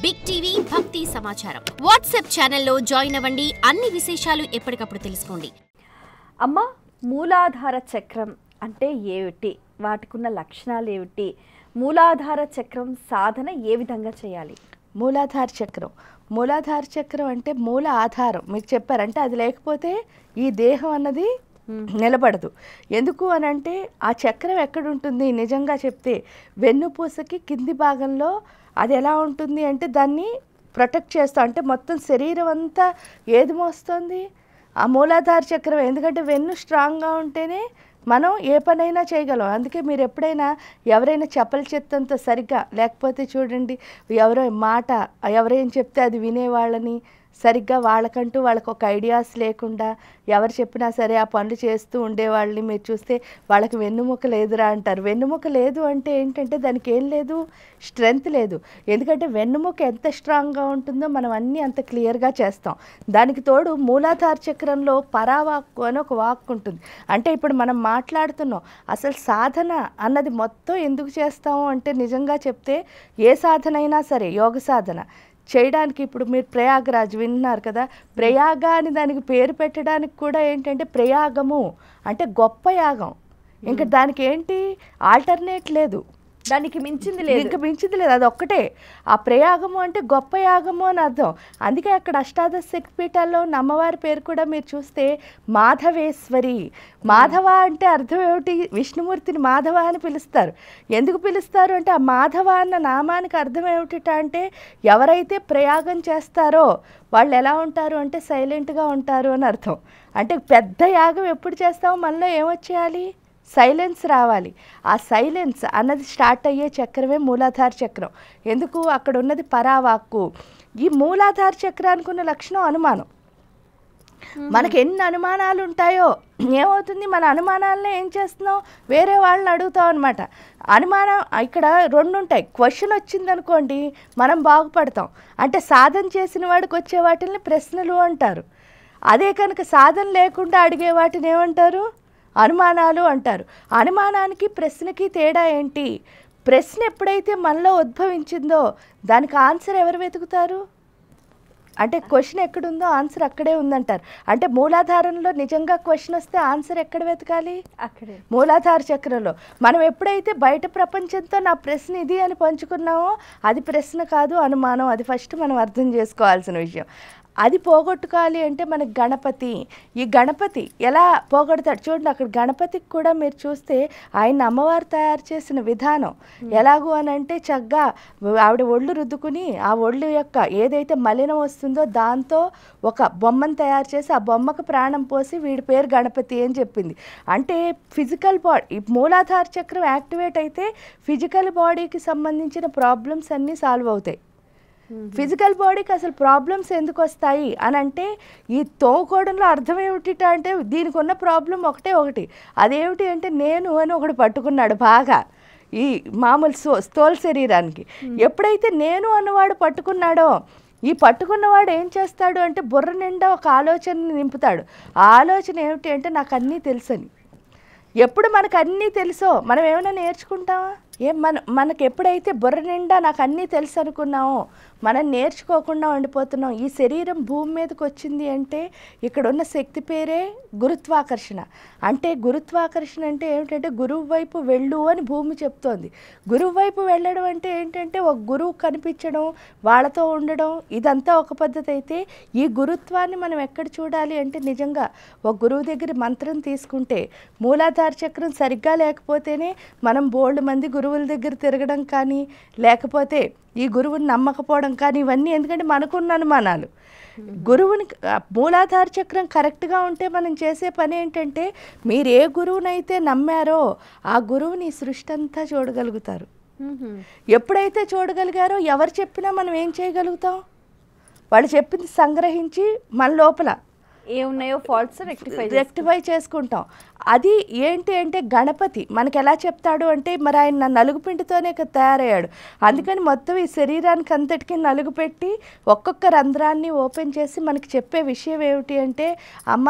Big TV భక్తి సమాచారం WhatsApp ఛానల్లో జాయిన్ అవ్వండి. అన్ని విశేషాలు ఎప్పటికప్పుడు తెలుసుకోండి. అమ్మ, మూలాధార చక్రం అంటే ఏమిటి? వాటికున్న లక్షణాలు ఏమిటి? మూలాధార చక్రం సాధన ఏ విధంగా చేయాలి? మూలాధార చక్రం అంటే మూల ఆధారం. మీకు చెప్పారంటే అది లేకపోతే ఈ దేహం అన్నది నిలబడదు. ఎందుకు అని అంటే ఆ చక్రం ఎక్కడుంటుంది నిజంగా చెప్తే వెన్నుపూసకి కింది భాగంలో. అది ఎలా ఉంటుంది అంటే దాన్ని ప్రొటెక్ట్ చేస్తాం. అంటే మొత్తం శరీరం అంతా ఏది మోస్తుంది? ఆ మూలాధార చక్రం. ఎందుకంటే వెన్ను స్ట్రాంగ్గా ఉంటేనే మనం ఏ పనైనా చేయగలం. అందుకే మీరు ఎప్పుడైనా ఎవరైనా చెప్పల చెత్తంత సరిగ్గా లేకపోతే చూడండి, ఎవరేం చెప్తే అది వినేవాళ్ళని సరిగ్గా వాళ్ళకంటూ వాళ్ళకు ఒక ఐడియాస్ లేకుండా ఎవరు చెప్పినా సరే ఆ పనులు చేస్తూ ఉండేవాళ్ళని మీరు చూస్తే వాళ్ళకి వెన్నుముక లేదురా అంటారు. వెన్నుముక లేదు అంటే ఏంటంటే దానికి ఏం లేదు, స్ట్రెంగ్త్ లేదు. ఎందుకంటే వెన్నుముక ఎంత స్ట్రాంగ్గా ఉంటుందో మనం అన్నీ అంత క్లియర్గా చేస్తాం. దానికి తోడు మూలాధార చక్రంలో పరావాక్కు అని ఒక వాక్కు ఉంటుంది. అంటే ఇప్పుడు మనం మాట్లాడుతున్నాం. అసలు సాధన అన్నది మొత్తం ఎందుకు చేస్తాము అంటే నిజంగా చెప్తే ఏ సాధన అయినా సరే యోగ సాధన చేయడానికి ఇప్పుడు మీరు ప్రయాగరాజ్ విన్నారు కదా, ప్రయాగ అని దానికి పేరు పెట్టడానికి కూడా ఏంటంటే ప్రయాగము అంటే గొప్ప యాగం. ఇంకా దానికి ఏంటి ఆల్టర్నేట్ లేదు, దానికి మించింది లేదు, ఇంకా మించింది లేదు. అది ఒక్కటే. ఆ ప్రయాగము అంటే గొప్ప యాగము అని అర్థం. అందుకే అక్కడ అష్టాదశ శక్తిపీఠాల్లో ఉన్న అమ్మవారి పేరు కూడా మీరు చూస్తే మాధవేశ్వరి. మాధవ అంటే అర్థం ఏమిటి? విష్ణుమూర్తిని మాధవ అని పిలుస్తారు. ఎందుకు పిలుస్తారు అంటే ఆ మాధవ అన్న నామానికి అర్థం ఏమిటి అంటే ఎవరైతే ప్రయాగం చేస్తారో వాళ్ళు ఎలా ఉంటారు అంటే సైలెంట్గా ఉంటారు అని అర్థం. అంటే పెద్ద యాగం ఎప్పుడు చేస్తామో మనలో ఏమొచ్చేయాలి? సైలెన్స్ రావాలి. ఆ సైలెన్స్ అన్నది స్టార్ట్ అయ్యే చక్రమే మూలాధార చక్రం. ఎందుకు? అక్కడ ఉన్నది పరావాక్కు. ఈ మూలాధార చక్రానికి ఉన్న లక్షణం అనుమానం. మనకి ఎన్ని అనుమానాలు ఉంటాయో ఏమవుతుంది, మన అనుమానాలనే ఏం చేస్తున్నాం, వేరే వాళ్ళని అడుగుతాం అనమాట. అనుమానం ఇక్కడ రెండు ఉంటాయి. క్వశ్చన్ వచ్చింది అనుకోండి మనం బాగుపడతాం. అంటే సాధన చేసిన వాడికి వచ్చే వాటిని ప్రశ్నలు అంటారు. అదే కనుక సాధన లేకుండా అడిగే వాటిని ఏమంటారు? అనుమానాలు అంటారు. అనుమానానికి ప్రశ్నకి తేడా ఏంటి? ప్రశ్న ఎప్పుడైతే మనలో ఉద్భవించిందో దానికి ఆన్సర్ ఎవరు వెతుకుతారు? అంటే క్వశ్చన్ ఎక్కడుందో ఆన్సర్ అక్కడే ఉందంటారు. అంటే మూలాధారంలో నిజంగా క్వశ్చన్ వస్తే ఆన్సర్ ఎక్కడ వెతకాలి? అక్కడే, మూలాధార చక్రంలో. మనం ఎప్పుడైతే బయట ప్రపంచంతో నా ప్రశ్న ఇది అని పంచుకున్నామో అది ప్రశ్న కాదు, అనుమానం. అది ఫస్ట్ మనం అర్థం చేసుకోవాల్సిన విషయం. అది పోగొట్టుకోవాలి అంటే మనకి గణపతి. ఈ గణపతి ఎలా పోగొడతాడు చూడండి. అక్కడ గణపతికి కూడా మీరు చూస్తే ఆయన అమ్మవారు తయారు చేసిన విధానం ఎలాగూ అని అంటే చక్కగా ఆవిడ ఒళ్ళు రుద్దుకుని ఆ ఒళ్ళు యొక్క ఏదైతే మలినం వస్తుందో దాంతో ఒక బొమ్మను తయారు చేసి ఆ బొమ్మకు ప్రాణం పోసి వీడి పేరు గణపతి అని చెప్పింది. అంటే ఫిజికల్ బాడీ మూలాధార చక్రం యాక్టివేట్ అయితే ఫిజికల్ బాడీకి సంబంధించిన ప్రాబ్లమ్స్ అన్నీ సాల్వ్ అవుతాయి. ఫిజికల్ బాడీకి అసలు ప్రాబ్లమ్స్ ఎందుకు వస్తాయి అని అంటే ఈ తోకోవడంలో అర్థం ఏమిటి అంటే దీనికి ఉన్న ప్రాబ్లం ఒకటి. అదేమిటి అంటే నేను అని ఒకడు పట్టుకున్నాడు బాగా ఈ మామూలు స్థూల శరీరానికి. ఎప్పుడైతే నేను అన్నవాడు పట్టుకున్నాడో ఈ పట్టుకున్నవాడు ఏం చేస్తాడు అంటే బుర్ర నిండా ఒక ఆలోచనని నింపుతాడు. ఆ ఆలోచన ఏమిటి అంటే నాకు అన్నీ తెలుసని. ఎప్పుడు మనకు అన్నీ తెలుసో మనం ఏమైనా నేర్చుకుంటామా? మనకు ఎప్పుడైతే బుర్ర నిండా నాకు అన్నీ తెలుసు అనుకున్నామో మనం నేర్చుకోకుండా ఉండిపోతున్నాం. ఈ శరీరం భూమి మీదకి వచ్చింది అంటే ఇక్కడ ఉన్న శక్తి పేరే గురుత్వాకర్షణ. అంటే గురుత్వాకర్షణ అంటే ఏమిటంటే గురువు వైపు వెళ్ళు అని భూమి చెప్తోంది. గురువు వైపు వెళ్ళడం అంటే ఏంటంటే ఒక గురువు కనిపించడం, వాళ్ళతో ఉండడం, ఇదంతా ఒక పద్ధతి అయితే ఈ గురుత్వాన్ని మనం ఎక్కడ చూడాలి అంటే నిజంగా ఒక గురువు దగ్గర మంత్రం తీసుకుంటే మూలాధార చక్రం సరిగ్గా లేకపోతేనే మనం బోల్డ్ మంది గురువుల దగ్గర తిరగడం కానీ లేకపోతే ఈ గురువుని నమ్మకపోవడం కానీ ఇవన్నీ ఎందుకంటే మనకున్న అనుమానాలు. గురువుని మూలాధార చక్రం కరెక్ట్గా ఉంటే మనం చేసే పని ఏంటంటే మీరు ఏ గురువునైతే నమ్మారో ఆ గురువుని సృష్టి అంతా చూడగలుగుతారు. ఎప్పుడైతే చూడగలిగారో ఎవరు చెప్పినా మనం ఏం చేయగలుగుతాం? వాళ్ళు చెప్పింది సంగ్రహించి మన లోపల ఏమున్నాయో ఫాల్ట్స్ రెక్టిఫై చేసుకుంటాం. అది ఏంటి అంటే గణపతి మనకి ఎలా చెప్తాడు అంటే మరి ఆయన నలుగుపిండితోనే తయారయ్యాడు. అందుకని మొత్తం ఈ శరీరానికి అంతటికీ నలుగు పెట్టి ఒక్కొక్క రంధ్రాన్ని ఓపెన్ చేసి మనకి చెప్పే విషయం ఏమిటి అంటే అమ్మ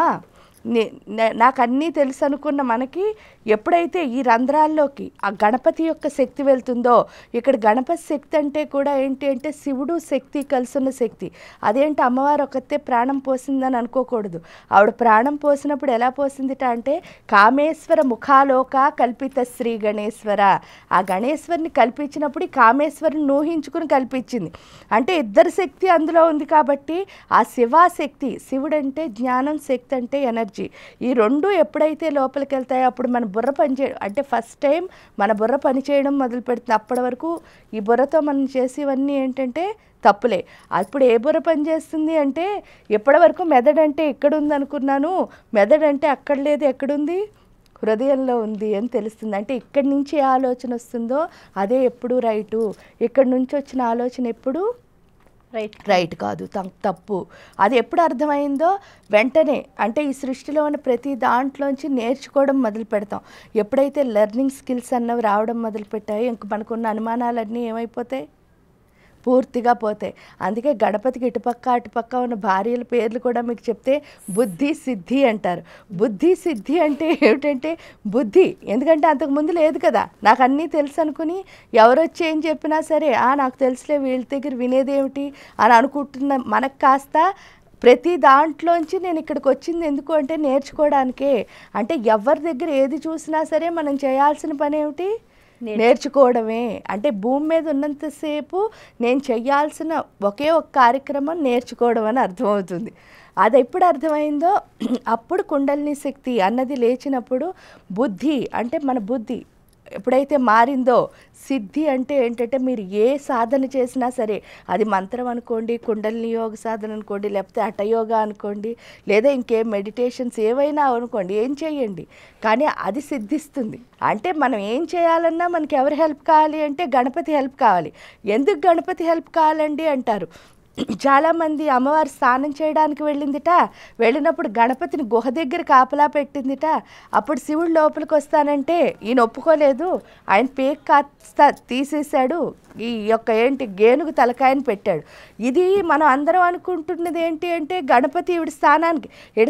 నాకు అన్నీ తెలుసు అనుకున్న మనకి ఎప్పుడైతే ఈ రంధ్రాల్లోకి ఆ గణపతి యొక్క శక్తి వెళ్తుందో, ఇక్కడ గణపతి శక్తి అంటే కూడా ఏంటి అంటే శివుడు శక్తి కలిసిన శక్తి. అదేంటి అమ్మవారు ఒకతే ప్రాణం పోసిందని అనుకోకూడదు. ఆవిడ ప్రాణం పోసినప్పుడు ఎలా పోసిందిట అంటే కామేశ్వర ముఖాలోక కల్పిత శ్రీ గణేశ్వర. ఆ గణేశ్వరిని కల్పించినప్పుడు కామేశ్వరిని ఊహించుకుని కల్పించింది. అంటే ఇద్దరు శక్తి అందులో ఉంది కాబట్టి ఆ శివాశక్తి, శివుడు అంటే జ్ఞానం, శక్తి అంటే ఎనర్జీ, ఈ రెండు ఎప్పుడైతే లోపలికి వెళ్తాయో అప్పుడు మన బుర్ర పనిచేయడం అంటే ఫస్ట్ టైం మన బుర్ర పనిచేయడం మొదలు పెడుతుంది. అప్పటి వరకు ఈ బుర్రతో మనం చేసేవన్నీ ఏంటంటే తప్పులే. అప్పుడు ఏ బుర్ర పనిచేస్తుంది అంటే ఎప్పటి వరకు మెదడు అంటే ఎక్కడుంది అనుకున్నాను, మెదడు అంటే అక్కడ లేదు, ఎక్కడుంది హృదయంలో ఉంది అని తెలుస్తుంది. అంటే ఇక్కడి నుంచి ఏ ఆలోచన వస్తుందో అదే ఎప్పుడు రైటు, ఇక్కడి నుంచి వచ్చిన ఆలోచన ఎప్పుడు రైట్ కాదు, తప్పు. అది ఎప్పుడు అర్థమైందో వెంటనే అంటే ఈ సృష్టిలో ఉన్న ప్రతి దాంట్లోంచి నేర్చుకోవడం మొదలు పెడతాం. ఎప్పుడైతే లెర్నింగ్ స్కిల్స్ అన్నవి రావడం మొదలు పెట్టాయో ఇంక మనకున్న అనుమానాలన్నీ ఏమైపోతాయి, పూర్తిగా పోతాయి. అందుకే గణపతికి ఇటుపక్క అటుపక్క ఉన్న భార్యల పేర్లు కూడా మీకు చెప్తే బుద్ధి సిద్ధి అంటారు. బుద్ధి సిద్ధి అంటే ఏమిటంటే బుద్ధి, ఎందుకంటే అంతకుముందు లేదు కదా, నాకు అన్నీ తెలుసు అనుకుని ఎవరొచ్చి ఏం చెప్పినా సరే నాకు తెలుసులే వీళ్ళ దగ్గర వినేదేమిటి అని అనుకుంటున్న మనకు కాస్త ప్రతి దాంట్లోంచి నేను ఇక్కడికి వచ్చింది ఎందుకు అంటే నేర్చుకోవడానికే. అంటే ఎవరి దగ్గర ఏది చూసినా సరే మనం చేయాల్సిన పని ఏమిటి, నేర్చుకోవడమే. అంటే భూమి మీద ఉన్నంతసేపు నేను చేయాల్సిన ఒకే ఒక కార్యక్రమం నేర్చుకోవడం అని అర్థమవుతుంది. అది ఎప్పుడు అర్థమైందో అప్పుడు కుండలిని శక్తి అన్నది లేచినప్పుడు బుద్ధి అంటే మన బుద్ధి ఎప్పుడైతే మారిందో, సిద్ధి అంటే ఏంటంటే మీరు ఏ సాధన చేసినా సరే అది మంత్రం అనుకోండి, కుండలిని యోగ సాధన అనుకోండి, లేకపోతే హఠయోగా అనుకోండి, లేదా ఇంకే మెడిటేషన్స్ ఏవైనా అనుకోండి, ఏం చేయండి కానీ అది సిద్ధిస్తుంది. అంటే మనం ఏం చేయాలన్నా మనకి ఎవరు హెల్ప్ కావాలి అంటే గణపతి హెల్ప్ కావాలి. ఎందుకు గణపతి హెల్ప్ కావాలండి అంటారు. చాలామంది అమ్మవారు స్నానం చేయడానికి వెళ్ళిందిట, వెళ్ళినప్పుడు గణపతిని గుహ దగ్గర కాపలా పెట్టిందిట. అప్పుడు శివుడు లోపలికి వస్తానంటే ఈయన ఒప్పుకోలేదు, ఆయన పేక్ కాస్త తీసేశాడు, ఈ యొక్క గేనుగు తలకాయని పెట్టాడు. ఇది మనం అందరం అనుకుంటున్నది ఏంటి అంటే గణపతి ఈవిడ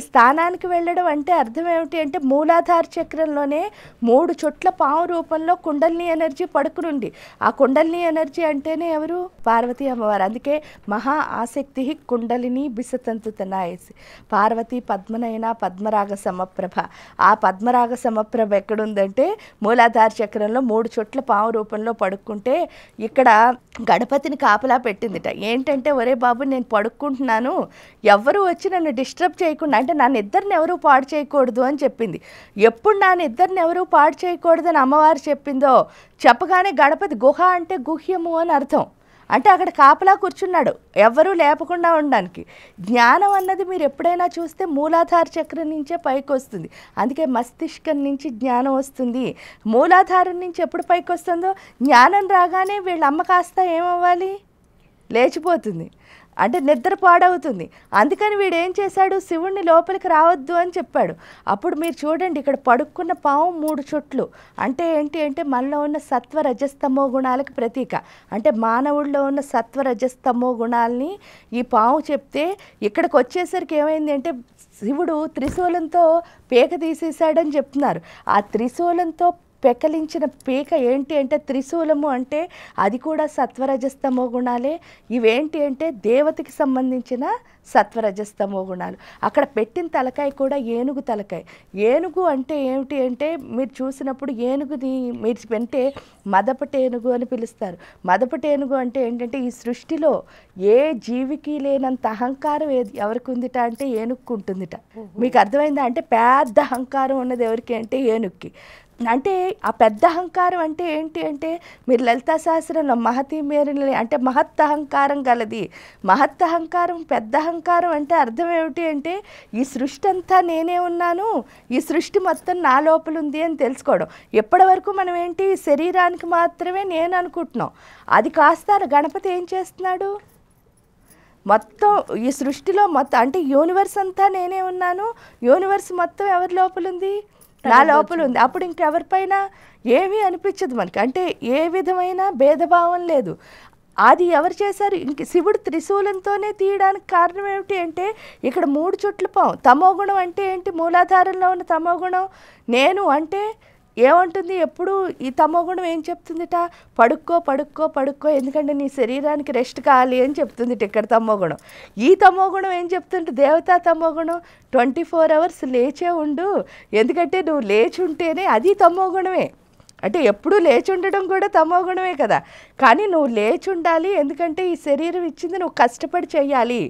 స్థానానికి వెళ్ళడం అంటే అర్థం ఏమిటి అంటే మూలాధార చక్రంలోనే 3 చోట్ల పాము రూపంలో కుండలిని ఎనర్జీ పడుకునుండి. ఆ కుండలిని ఎనర్జీ అంటేనే ఎవరు, పార్వతీ అమ్మవారు. అందుకే మహా ఆసక్తి కుండలిని బిసతంతు తనాయసి పార్వతీ పద్మనయన పద్మరాగ సమప్రభ. ఆ పద్మరాగ సమప్రభ ఎక్కడుందంటే మూలాధార చక్రంలో 3 చోట్ల పాము రూపంలో పడుకుంటే ఇక్కడ గణపతిని కాపలా పెట్టిందిట. ఏంటంటే ఒరే బాబు నేను పడుకుంటున్నాను, ఎవరు వచ్చి నన్ను డిస్టర్బ్ చేయకుండా, అంటే నన్ను ఇద్దరిని ఎవరు పాడు చేయకూడదు అని చెప్పింది. ఎప్పుడు నన్ను ఇద్దరిని ఎవరు పాడు చేయకూడదని అమ్మవారు చెప్పిందో చెప్పగానే గణపతి గుహ అంటే గుహ్యము అని అర్థం. అంటే అక్కడ కాపలా కూర్చున్నాడు ఎవరూ లేపకుండా ఉండడానికి. జ్ఞానం అన్నది మీరు ఎప్పుడైనా చూస్తే మూలాధార చక్రం నుంచే పైకి వస్తుంది. అందుకే మస్తిష్కం నుంచి జ్ఞానం వస్తుంది. మూలాధారం నుంచి ఎప్పుడు పైకి వస్తుందో జ్ఞానం రాగానే వీళ్ళ అమ్మ కాస్త ఏమవ్వాలి, లేచిపోతుంది, అంటే నిద్ర పాడవుతుంది. అందుకని వీడు ఏం చేశాడు, శివుణ్ణి లోపలికి రావద్దు అని చెప్పాడు. అప్పుడు మీరు చూడండి ఇక్కడ పడుకున్న పాము 3 చోట్లు అంటే ఏంటి అంటే మనలో ఉన్న సత్వ రజస్తమో గుణాలకు ప్రతీక. అంటే మానవుల్లో ఉన్న సత్వ రజస్తమో గుణాలని ఈ పాము చెప్తే ఇక్కడికి వచ్చేసరికి ఏమైంది అంటే శివుడు త్రిశూలంతో పీక తీసేశాడని చెప్తున్నారు. ఆ త్రిశూలంతో పెకలించిన పీక ఏంటి అంటే త్రిశూలము అంటే అది కూడా సత్వరజస్తమో గుణాలే. ఇవేంటి అంటే దేవతకి సంబంధించిన సత్వరజస్తమో గుణాలు. అక్కడ పెట్టిన తలకాయ కూడా ఏనుగు తలకాయ. ఏనుగు అంటే ఏమిటి అంటే మీరు చూసినప్పుడు ఏనుగుని మీరు వెంటే మదపటేనుగు అని పిలుస్తారు. మదపటేనుగు అంటే ఏంటంటే ఈ సృష్టిలో ఏ జీవికి లేనంత అహంకారం ఎవరికి ఉందిట అంటే ఏనుగుకు ఉంటుందిట. మీకు అర్థమైందా? అంటే పెద్ద అహంకారం ఉన్నది ఎవరికి అంటే ఏనుగుకి. అంటే ఆ పెద్ద అహంకారం అంటే ఏంటి అంటే మీరు లలితా శాస్త్రంలో మహతి మేరని అంటే మహత్ అహంకారం గలది. మహత్ అహంకారం పెద్ద అహంకారం అంటే అర్థం ఏమిటి అంటే ఈ సృష్టి అంతా నేనే ఉన్నాను, ఈ సృష్టి మొత్తం నా లోపల ఉంది అని తెలుసుకోవడం. ఎప్పటి వరకు మనం ఏంటి శరీరానికి మాత్రమే నేను అనుకుంటున్నాం. అది కాస్త గణపతి ఏం చేస్తున్నాడు, మొత్తం ఈ సృష్టిలో మొత్తం అంటే యూనివర్స్ అంతా నేనే ఉన్నాను, యూనివర్స్ మొత్తం ఎవరి లోపల ఉంది, నా లోపల ఉంది. అప్పుడు ఇంకెవరిపైన ఏమీ అనిపించదు మనకి. అంటే ఏ విధమైన భేదభావం లేదు. అది ఎవరు చేశారు? ఇంక శివుడు త్రిశూలంతోనే తీయడానికి కారణం ఏమిటి అంటే ఇక్కడ 3 చుట్లు పాం. తమోగుణం అంటే ఏంటి? మూలాధారంలో ఉన్న తమోగుణం నేను అంటే ఏమంటుంది? ఎప్పుడు ఈ తమోగుణం ఏం చెప్తుందిట? పడుక్కో పడుక్కో పడుక్కో, ఎందుకంటే నీ శరీరానికి రెస్ట్ కావాలి అని చెప్తుందిట ఇక్కడ తమోగుణం. ఈ తమోగుణం ఏం చెప్తుంటే దేవతా తమోగుణం 24 అవర్స్ లేచే ఉండు, ఎందుకంటే నువ్వు లేచి ఉంటేనే అది తమోగుణమే. అంటే ఎప్పుడూ లేచి ఉండడం కూడా తమోగుణమే కదా, కానీ నువ్వు లేచి ఉండాలి, ఎందుకంటే ఈ శరీరం ఇచ్చింది నువ్వు కష్టపడి చెయ్యాలి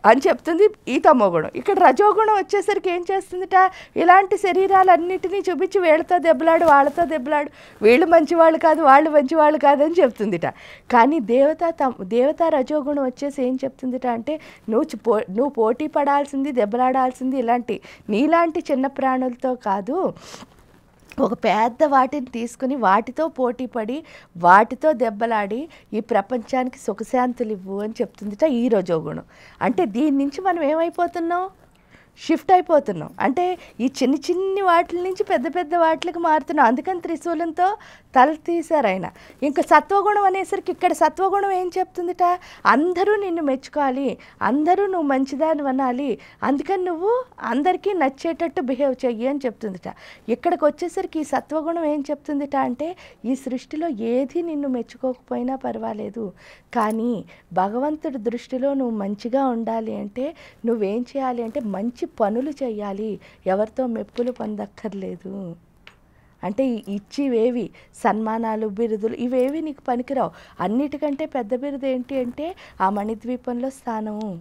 అని చెప్తుంది ఈ తమోగుణం. ఇక్కడ రజోగుణం వచ్చేసరికి ఏం చేస్తుందిట? ఇలాంటి శరీరాలన్నిటినీ చూపించి వీళ్ళతో దెబ్బలాడు, వాళ్ళతో దెబ్బలాడు, వీళ్ళు మంచివాళ్ళు కాదు, వాళ్ళు మంచివాళ్ళు కాదని చెప్తుందిట. కానీ దేవతా రజోగుణం వచ్చేసి ఏం చెప్తుందిట అంటే నువ్వు పోటీ పడాల్సింది, దెబ్బలాడాల్సింది ఇలాంటి నీలాంటి చిన్న ప్రాణులతో కాదు, ఒక పెద్ద వాటిని తీసుకుని వాటితో పోటీ పడి వాటితో దెబ్బలాడి ఈ ప్రపంచానికి సుఖశాంతులు ఇవ్వు అని చెప్తుందిట ఈ రజోగుణం. అంటే దీని నుంచి మనం ఏమైపోతున్నాం? షిఫ్ట్ అయిపోతున్నాం. అంటే ఈ చిన్ని వాటి నుంచి పెద్ద పెద్ద వాటికి మారుతున్నాం. అందుకని త్రిశూలంతో తల తీశారు ఆయన. ఇంకా సత్వగుణం అనేసరికి ఇక్కడ సత్వగుణం ఏం చెప్తుందిట? అందరూ నిన్ను మెచ్చుకోవాలి, అందరూ నువ్వు మంచిదాన్ని అనాలి, అందుకని నువ్వు అందరికీ నచ్చేటట్టు బిహేవ్ చెయ్యి అని చెప్తుందిట. ఇక్కడికి వచ్చేసరికి ఈ సత్వగుణం ఏం చెప్తుందిట అంటే ఈ సృష్టిలో ఏది నిన్ను మెచ్చుకోకపోయినా పర్వాలేదు, కానీ భగవంతుడి దృష్టిలో నువ్వు మంచిగా ఉండాలి అంటే నువ్వేం చేయాలి అంటే మంచి పనులు చేయాలి, ఎవరితో మెప్పులు పొందక్కర్లేదు. అంటే ఇచ్చివేవి సన్మానాలు, బిరుదులు ఇవేవి నీకు పనికిరావు. అన్నిటికంటే పెద్ద బిరుదు ఏంటి అంటే ఆ మణిద్వీపంలో స్థానము,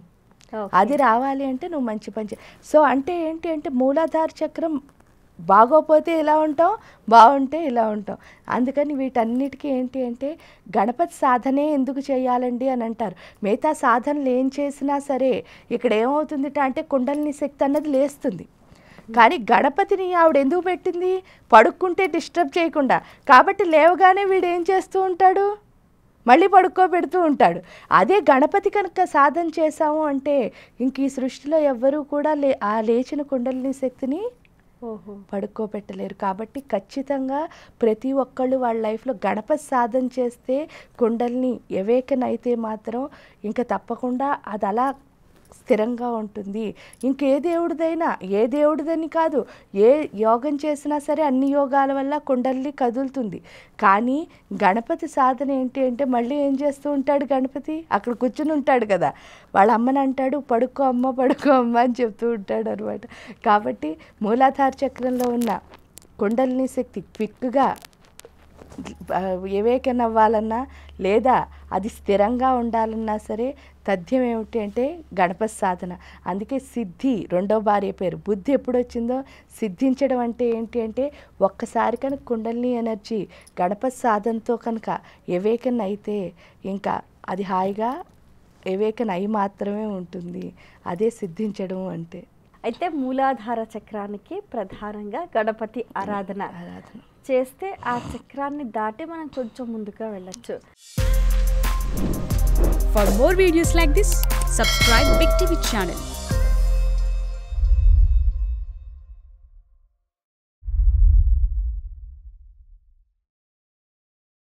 అది రావాలి అంటే నువ్వు మంచి పని సో అంటే ఏంటి అంటే మూలాధార చక్రం బాగోపోతే ఇలా ఉంటాం, బాగుంటే ఇలా ఉంటాం. అందుకని వీటన్నిటికీ ఏంటి అంటే గణపతి సాధనే ఎందుకు చేయాలండి అని అంటారు. మిగతా సాధనలు ఏం చేసినా సరే ఇక్కడ ఏమవుతుందిట అంటే కుండలిని శక్తి అన్నది లేస్తుంది. కానీ గణపతిని ఆవిడ ఎందుకు పెట్టింది? పడుక్కుంటే డిస్టర్బ్ చేయకుండా. కాబట్టి లేవగానే వీడు ఏం చేస్తూ ఉంటాడు? మళ్ళీ పడుకోబెడుతూ ఉంటాడు. అదే గణపతి కనుక సాధన చేశాము అంటే ఇంక ఈ సృష్టిలో ఎవ్వరూ కూడా ఆ లేచిన కుండలిని శక్తిని పడుకోబెట్టలేరు. కాబట్టి ఖచ్చితంగా ప్రతి ఒక్కళ్ళు వాళ్ళ లైఫ్లో గణపతి సాధన చేస్తే కుండలిని ఎవేకన్ అయితే మాత్రం ఇంకా తప్పకుండా అది అలా స్థిరంగా ఉంటుంది. ఇంకే దేవుడిదైనా, ఏ దేవుడిదని కాదు, ఏ యోగం చేసినా సరే అన్ని యోగాల వల్ల కుండలిని కదులుతుంది. కానీ గణపతి సాధన ఏంటి అంటే మళ్ళీ ఏం చేస్తూ ఉంటాడు గణపతి? అక్కడ కూర్చుని ఉంటాడు కదా, వాళ్ళ అమ్మని అంటాడు పడుకో అమ్మ పడుకో అమ్మ అని చెప్తూ ఉంటాడు అనమాట. కాబట్టి మూలాధార చక్రంలో ఉన్న కుండలిని శక్తి క్విక్గా ఏవేకన్ అవ్వాలన్నా లేదా అది స్థిరంగా ఉండాలన్నా సరే తథ్యం ఏమిటి అంటే గణపతి సాధన. అందుకే సిద్ధి రెండో భార్య పేరు. బుద్ధి ఎప్పుడు వచ్చిందో సిద్ధించడం అంటే ఏంటి అంటే ఒక్కసారి కనుక కుండలిని ఎనర్జీ గణపతి సాధనతో కనుక ఏవేకన్ అయితే ఇంకా అది హాయిగా ఏవేకన్ అయి మాత్రమే ఉంటుంది. అదే సిద్ధించడం అంటే. అయితే మూలాధార చక్రానికి ప్రధానంగా గణపతి ఆరాధన చేస్తే ఆ చక్రాన్ని దాటి మనం కొంచెం ముందుగా వెళ్ళొచ్చు. For more videos like this, subscribe Big TV channel.